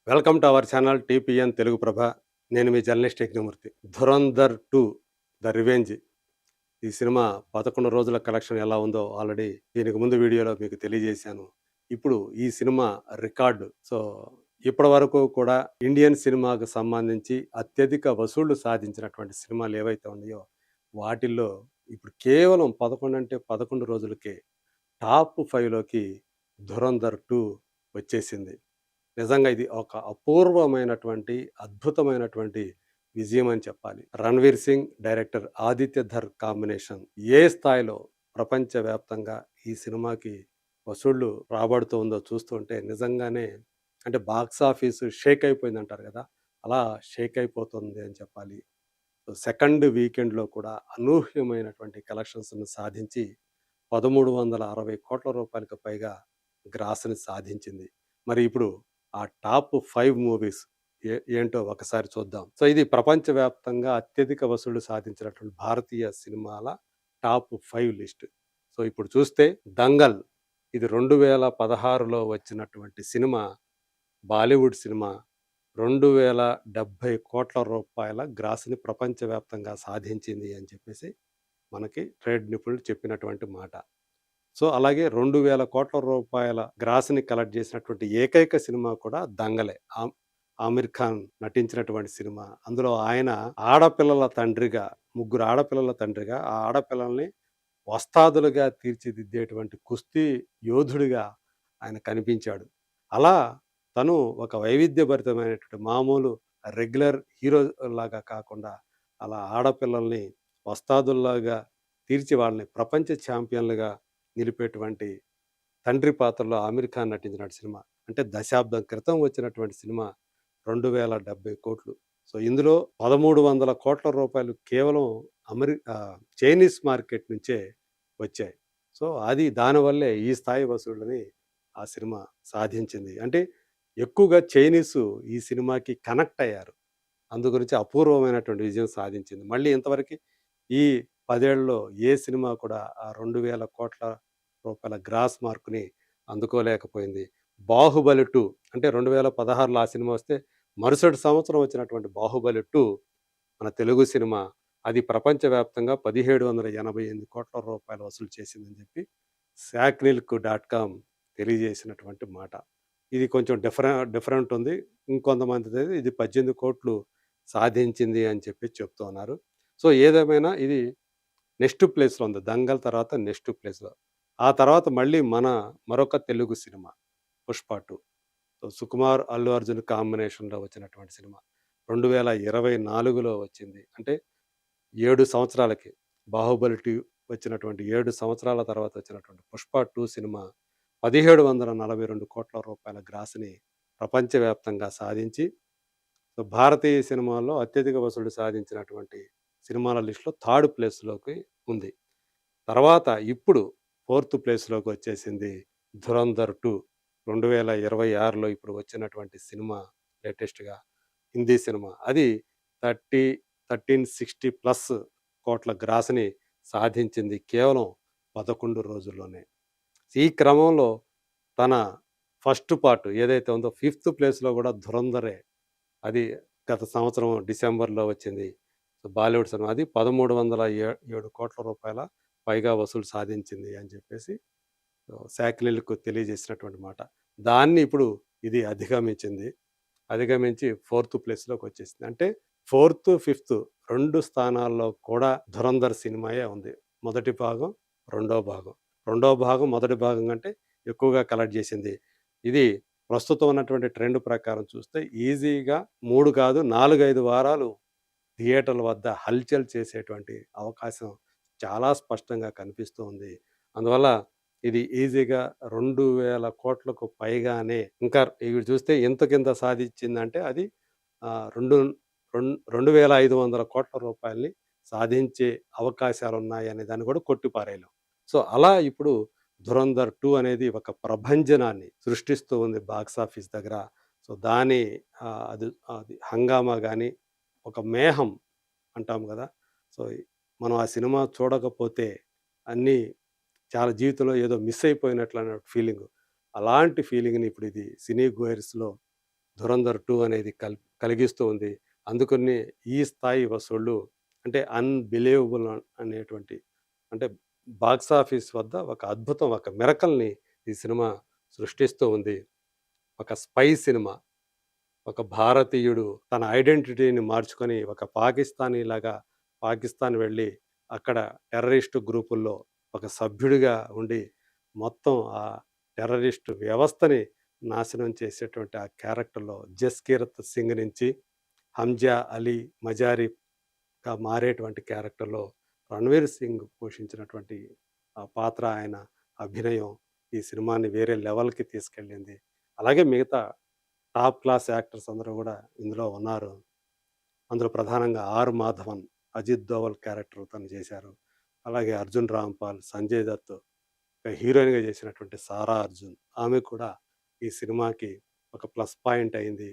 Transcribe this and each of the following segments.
Welcome to our channel TPN Telugu Prabha. నేను మీ journalist Yagnamurthy. 'Dhurandhar 2 the revenge' ఈ సినిమా 11 రోజుల కలెక్షన్ ఎలా ఉందో ఆల్రెడీ దీనికి ముందు వీడియోలో మీకు తెలియజేశాను. ఇప్పుడు ఈ సినిమా రికార్డు. ఇప్పటి వరకు కూడా ఇండియన్ సినిమాకు సంబంధించి అత్యధిక వసూళ్లు సాధించినటువంటి సినిమాలు ఏవైతే ఉన్నాయో వాటిల్లో ఇప్పుడు కేవలం 11 అంటే 11 రోజులకే టాప్ 5లోకి 'ధురంధర్ 2' వచ్చేసింది. నిజంగా ఇది ఒక అపూర్వమైనటువంటి, అద్భుతమైనటువంటి విజయం అని చెప్పాలి. 'రణ్వీర్ సింగ్' డైరెక్టర్ 'ఆదిత్య ధర్' కాంబినేషన్ ఏ స్థాయిలో ప్రపంచవ్యాప్తంగా ఈ సినిమాకి వసూళ్లు రాబడుతూ ఉందో చూస్తుంటే నిజంగానే అంటే బాక్స్ ఆఫీస్ షేక్ అయిపోయిందంటారు గదా! అలా షేక్ అయిపోతుంది అని చెప్పాలి. సెకండ్ వీకెండ్‌లో కూడా అనూహ్యమైనటువంటి కలెక్షన్స్‌ని సాధించి 1,360,00,00,000 రూపాయలకు పైగా గ్రాస్‌ని సాధించింది. మరి ఇప్పుడు ఆ టాప్ 5 మూవీస్ ఏంటో ఒకసారి చూద్దాం. ఇది ప్రపంచవ్యాప్తంగా అత్యధిక వసూళ్లు సాధించినటువంటి భారతీయ సినిమాల టాప్ 5 లిస్ట్. ఇప్పుడు చూస్తే 'దంగల్' ఇది 2016లో వచ్చినటువంటి సినిమా. బాలీవుడ్ సినిమా 2,070,00,00,000 గ్రాస్‌ని ప్రపంచవ్యాప్తంగా సాధించింది అని చెప్పేసి మనకి ట్రేడ్ నిపుణులు చెప్పినటువంటి మాట. అలాగే 2,000,00,00,000 గ్రాస్‌ని కలెక్ట్ చేసినటువంటి ఏకైక సినిమా కూడా 'దంగలే'. ఆమిర్ ఖాన్ నటించినటువంటి సినిమా. అందులో ఆయన ఆడపిల్లల తండ్రిగా, ముగ్గురు ఆడపిల్లల తండ్రిగా, ఆ ఆడపిల్లల్ని వస్తాదులుగా తీర్చిదిద్దేటువంటి కుస్తీ యోధుడిగా ఆయన కనిపించాడు. అలా తను ఒక వైవిధ్యభరితమైనటువంటి మామూలు రెగ్యులర్ హీరో లాగా కాకుండా అలా ఆడపిల్లల్ని వస్తాదుల్లాగా తీర్చి వాళ్ళని ప్రపంచ ఛాంపియన్లుగా నిలిపేటువంటి తండ్రి పాత్రలో ఆమిర్ ఖాన్ నటించినటువంటి సినిమా. అంటే దశాబ్దం క్రితం వచ్చినటువంటి సినిమా 2,070,00,00,000. ఇందులో 1,300,00,00,000 కేవలం చైనీస్ మార్కెట్ నుంచే వచ్చాయి. అది దానివల్లే ఈ స్థాయి వసూళ్ళని ఆ సినిమా సాధించింది. అంటే ఎక్కువగా చైనీసు ఈ సినిమాకి కనెక్ట్ అయ్యారు. అందు గురించి అపూర్వమైనటువంటి విజయం సాధించింది. మళ్ళీ ఇంతవరకి ఈ 10 ఏళ్లలో ఏ సినిమా కూడా ఆ 2,000,00,00,000 గ్రాస్ మార్క్‌ని అందుకోలేకపోయింది. 'బాహుబలి 2' అంటే 2016లో ఆ సినిమా వస్తే మరుసటి సంవత్సరం వచ్చినటువంటి 'బాహుబలి 2' మన తెలుగు సినిమా. అది ప్రపంచవ్యాప్తంగా 1,788,00,00,000 వసూలు చేసిందని చెప్పి శాక్‌నిల్క్.com తెలియజేసినటువంటి మాట. ఇది కొంచెం డిఫరెంట్ ఉంది. ఇంకొంతమందిదైతే ఇది 18,00,00,000 సాధించింది అని చెప్పి చెప్తూ ఉన్నారు. ఏదేమైనా ఇది నెక్స్ట్ ప్లేస్‌లో ఉంది. 'దంగల్' తర్వాత నెక్స్ట్ ప్లేస్‌లో. ఆ తర్వాత మళ్ళీ మరొక తెలుగు సినిమా 'పుష్ప 2'. సుకుమార్, అల్లు అర్జున్ కాంబినేషన్‌లో వచ్చినటువంటి సినిమా. 2024లో వచ్చింది. అంటే 7 సంవత్సరాలకి 'బాహుబలి 2' వచ్చినటువంటి 7 సంవత్సరాల తర్వాత వచ్చినటువంటి 'పుష్ప 2' సినిమా 1,742,00,00,000 గ్రాస్‌ని ప్రపంచవ్యాప్తంగా సాధించి భారతీయ సినిమాల్లో అత్యధిక వసూళ్లు సాధించినటువంటి సినిమాల లిస్ట్‌లో థర్డ్ ప్లేస్‌లోకి ఉంది. తర్వాత ఇప్పుడు ఫోర్త్ ప్లేస్‌లోకి వచ్చేసింది 'ధురంధర్ 2' 2026లో ఇప్పుడు వచ్చినటువంటి సినిమా లేటెస్ట్‌గా హిందీ సినిమా. అది 1360 ప్లస్ కోట్ల గ్రాస్‌ని సాధించింది కేవలం 11 రోజుల్లోనే. ఈ క్రమంలో తన ఫస్ట్ పార్ట్ ఏదైతే ఉందో ఫిఫ్త్ ప్లేస్‌లో కూడా 'ధురంధరే' అది గత సంవత్సరం డిసెంబర్‌లో వచ్చింది. బాలీవుడ్ సినిమా. అది 1,307,00,00,000 పైగా వసూలు సాధించింది అని చెప్పేసి శాక్‌నిల్‌కు తెలియజేసినటువంటి మాట. దాన్ని ఇప్పుడు ఇది అధిగమించింది. అధిగమించి ఫోర్త్ ప్లేస్‌లోకి వచ్చేసింది. అంటే ఫోర్త్, ఫిఫ్త్ 2 స్థానాల్లో కూడా 'ధురంధర్' సినిమాయే ఉంది. మొదటి భాగం, రెండో భాగం. రెండో భాగం మొదటి భాగం కంటే ఎక్కువగా కలెక్ట్ చేసింది. ఇది ప్రస్తుతం ఉన్నటువంటి ట్రెండ్ ప్రకారం చూస్తే ఈజీగా 3 కాదు 4, 5 వారాలు థియేటర్ల వద్ద హల్చల్ చేసేటువంటి అవకాశం చాలా స్పష్టంగా కనిపిస్తూ ఉంది. అందువల్ల ఇది ఈజీగా 2,000,00,00,000కు పైగానే ఇంకా ఇవి చూస్తే ఇంత సాధించిందంటే అది రెండు 2,500,00,00,000 రూపాయలని సాధించే అవకాశాలున్నాయనే దాన్ని కూడా కొట్టిపారేయలేం. అలా ఇప్పుడు 'ధురంధర్ 2' అనేది ఒక ప్రభంజనాన్ని సృష్టిస్తూ ఉంది బాక్స్ ఆఫీస్ దగ్గర. దాని అది అది హంగామా గాని, ఒక మేహం అంటాం గదా! సో, మనం ఆ సినిమా చూడకపోతే అన్నీ చాలా జీవితంలో ఏదో మిస్ అయిపోయినట్లు అన్న ఫీలింగు. అలాంటి ఫీలింగ్‌ని ఇప్పుడు ఇది సినీ గోయర్స్‌లో 'ధురంధర్ 2' అనేది కలిగిస్తూ ఉంది. అందుకని ఈ స్థాయి వసూళ్ళు అంటే అన్‌బిలీవబుల్ అనేటువంటి అంటే బాక్స్ ఆఫీస్ వద్ద ఒక అద్భుతం, ఒక మిరకల్‌ని ఈ సినిమా సృష్టిస్తూ ఉంది. ఒక స్పై సినిమా. ఒక భారతీయుడు తన ఐడెంటిటీని మార్చుకొని ఒక పాకిస్తానీలాగా పాకిస్తాన్ వెళ్ళి అక్కడ టెర్రరిస్టు గ్రూపుల్లో ఒక సభ్యుడిగా ఉండి మొత్తం ఆ టెర్రరిస్టు వ్యవస్థని నాశనం చేసేటువంటి ఆ క్యారెక్టర్‌లో 'జస్కీరత్ సింగ్' నుంచి 'హంజా అలీ మజారి'గా మారేటువంటి క్యారెక్టర్‌లో 'రణ్వీర్ సింగ్' పోషించినటువంటి ఆ పాత్ర, ఆయన అభినయం ఈ సినిమాని వేరే లెవెల్‌కి తీసుకెళ్ళింది. అలాగే మిగతా టాప్ క్లాస్ యాక్టర్స్ అందరూ గూడా ఇందులో ఉన్నారు. అందులో ప్రధానంగా 'ఆర్ మాధవన్', అజిత్ దోవల్ క్యారెక్టర్ తను చేశారు. అలాగే 'అర్జున్ రాంపాల్', 'సంజయ్ దత్' హీరోయిన్‌గా చేసినటువంటి 'సారా అర్జున్' ఆమె కూడా ఈ సినిమాకి ఒక ప్లస్ పాయింట్ అయింది.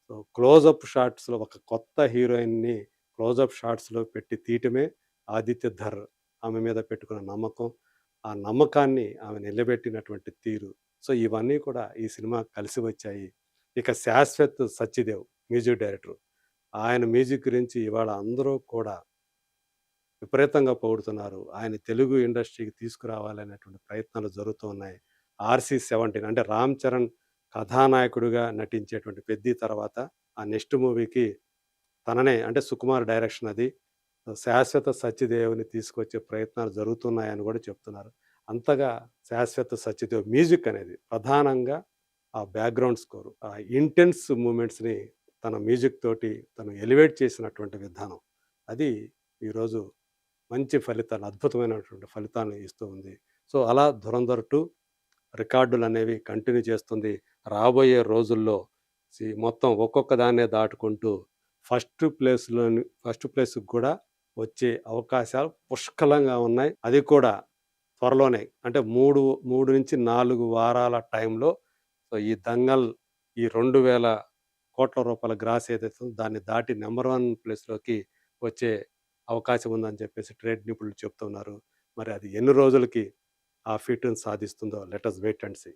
సో, క్లోజప్ షాట్స్‌లో ఒక కొత్త హీరోయిన్‌ని క్లోజప్ షాట్స్‌లో పెట్టి తీయటమే ఆదిత్య ధర్ ఆమె మీద పెట్టుకున్న నమ్మకం. ఆ నమ్మకాన్ని ఆమె నిలబెట్టినటువంటి తీరు. సో, ఇవన్నీ కూడా ఈ సినిమాకి కలిసి వచ్చాయి. ఇక శాశ్వత్ సత్యదేవ్ మ్యూజిక్ డైరెక్టర్. ఆయన మ్యూజిక్ గురించి ఇవాళ అందరూ కూడా విపరీతంగా పొగుడుతున్నారు. ఆయన తెలుగు ఇండస్ట్రీకి తీసుకురావాలనేటువంటి ప్రయత్నాలు జరుగుతూ ఉన్నాయి. 'ఆర్‌సీ-17' అంటే 'రామ్ చరణ్' కథానాయకుడిగా నటించేటువంటి 'పెద్ది' తర్వాత ఆ నెక్స్ట్ మూవీకి తననే అంటే సుకుమార్ డైరెక్షన్ అది. శాశ్వత సత్యదేవ్‌ని తీసుకొచ్చే ప్రయత్నాలు జరుగుతున్నాయని గూడా చెప్తున్నారు. అంతగా శాశ్వత సత్యదేవ్ మ్యూజిక్ అనేది ప్రధానంగా ఆ బ్యాక్‌గ్రౌండ్ స్కోర్, ఆ ఇంటెన్స్ మూమెంట్స్‌ని తన మ్యూజిక్ తోటి తను ఎలివేట్ చేసినటువంటి విధానం. అది ఈరోజు మంచి ఫలితాలు, అద్భుతమైనటువంటి ఫలితాలను ఇస్తూ ఉంది. సో, అలా 'ధురంధర్ 2' రికార్డులనేవి కంటిన్యూ చేస్తుంది. రాబోయే రోజుల్లో మొత్తం ఒక్కొక్క దాన్నే దాటుకుంటూ ఫస్ట్ ప్లేస్‌కి కూడా వచ్చే అవకాశాలు పుష్కలంగా ఉన్నాయి. అది కూడా త్వరలోనే అంటే 3-4 వారాల టైంలో సో, ఈ 'దంగల్' ఈ 2,000,00,00,000 గ్రాస్ ఏదైతే ఉందో దాన్ని దాటి నంబర్ 1 ప్లేస్‌లోకి వచ్చే అవకాశం ఉందని చెప్పేసి ట్రేడ్ నిపుణులు చెప్తున్నారు. మరి అది ఎన్ని రోజులకి ఆ ఫీట్‌ని సాధిస్తుందో let us wait and see.